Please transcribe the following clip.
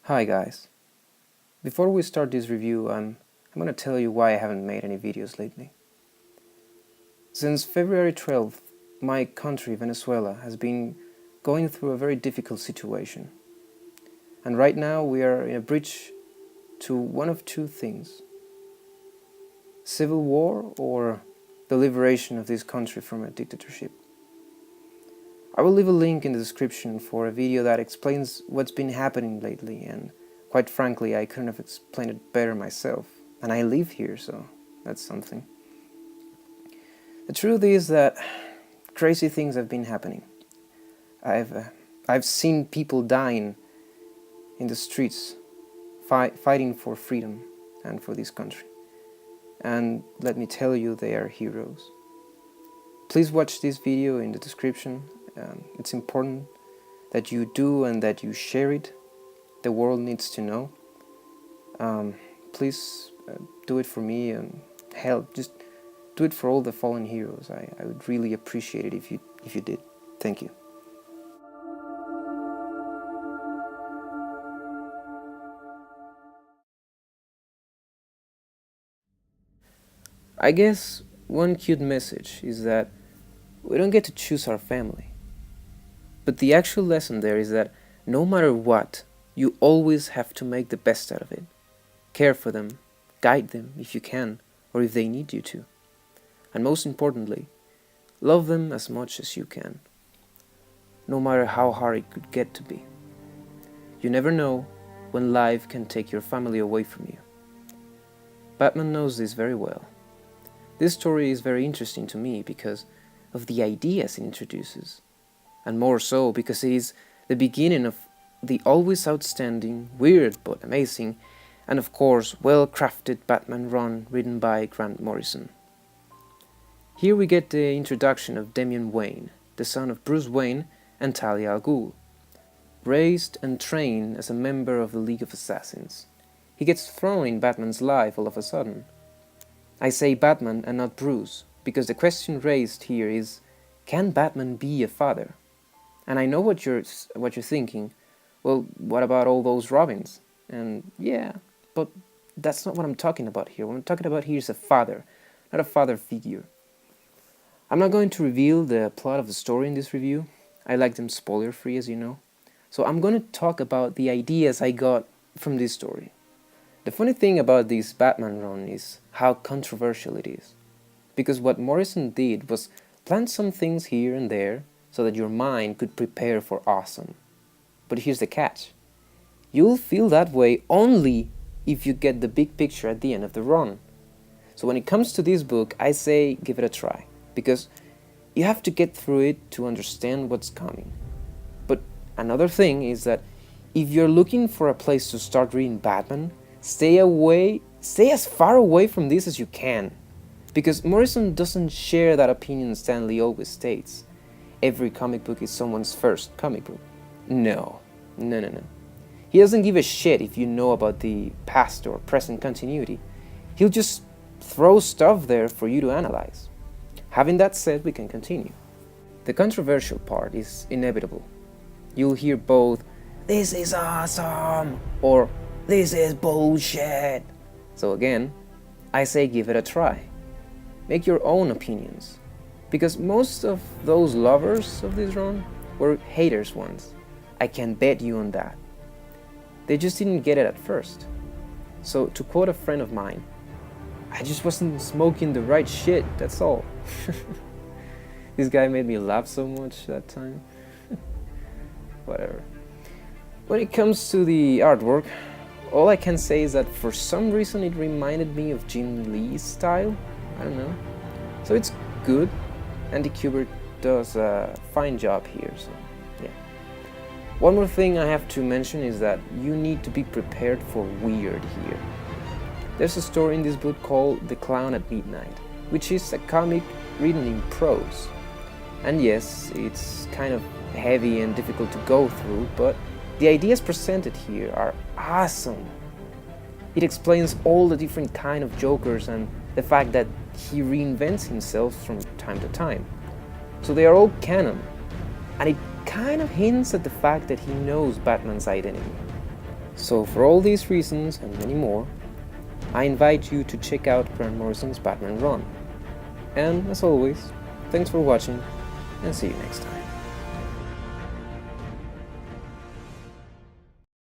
Hi guys. Before we start this review, I'm going to tell you why I haven't made any videos lately. Since February 12th, my country, Venezuela, has been going through a very difficult situation. And right now we are in a bridge to one of two things: civil war or the liberation of this country from a dictatorship. I will leave a link in the description for a video that explains what's been happening lately, and quite frankly, I couldn't have explained it better myself. And I live here, so that's something. The truth is that crazy things have been happening. I've seen people dying in the streets, fighting for freedom and for this country. And let me tell you, they are heroes. Please watch this video in the description. It's important that you do and that you share it. The world needs to know. Please do it for me and help. Just do it for all the fallen heroes. I would really appreciate it if you did. Thank you. I guess one cute message is that we don't get to choose our family. But the actual lesson there is that no matter what, you always have to make the best out of it. Care for them, guide them if you can, or if they need you to. And most importantly, love them as much as you can, no matter how hard it could get to be. You never know when life can take your family away from you. Batman knows this very well. This story is very interesting to me because of the ideas it introduces, and more so because it is the beginning of the always outstanding, weird but amazing, and of course well-crafted Batman run written by Grant Morrison. Here we get the introduction of Damian Wayne, the son of Bruce Wayne and Talia al Ghul. Raised and trained as a member of the League of Assassins, he gets thrown in Batman's life all of a sudden. I say Batman and not Bruce, because the question raised here is, can Batman be a father? And I know what you're thinking. Well, what about all those Robins? And yeah, but that's not what I'm talking about here. What I'm talking about here is a father, not a father figure. I'm not going to reveal the plot of the story in this review. I like them spoiler-free, as you know. So I'm going to talk about the ideas I got from this story. The funny thing about this Batman run is how controversial it is. Because what Morrison did was plant some things here and there so that your mind could prepare for awesome. But here's the catch. You'll feel that way only if you get the big picture at the end of the run. So when it comes to this book, I say give it a try, because you have to get through it to understand what's coming. But another thing is that if you're looking for a place to start reading Batman, stay as far away from this as you can. Because Morrison doesn't share that opinion Stan Lee always states. Every comic book is someone's first comic book. No. He doesn't give a shit if you know about the past or present continuity. He'll just throw stuff there for you to analyze. Having that said, we can continue. The controversial part is inevitable. You'll hear both, "This is awesome," or "This is bullshit." So again, I say give it a try. Make your own opinions. Because most of those lovers of this run were haters once. I can bet you on that. They just didn't get it at first. So to quote a friend of mine, I just wasn't smoking the right shit, that's all. This guy made me laugh so much that time. Whatever. When it comes to the artwork, all I can say is that for some reason it reminded me of Jim Lee's style. I don't know. So it's good. Andy Kubert does a fine job here, so yeah. One more thing I have to mention is that you need to be prepared for weird here. There's a story in this book called The Clown at Midnight, which is a comic written in prose. And yes, it's kind of heavy and difficult to go through, but the ideas presented here are awesome. It explains all the different kind of Jokers and the fact that he reinvents himself from time to time. So they are all canon, and it kind of hints at the fact that he knows Batman's identity. So for all these reasons and many more, I invite you to check out Grant Morrison's Batman run. And as always, thanks for watching and see you next time.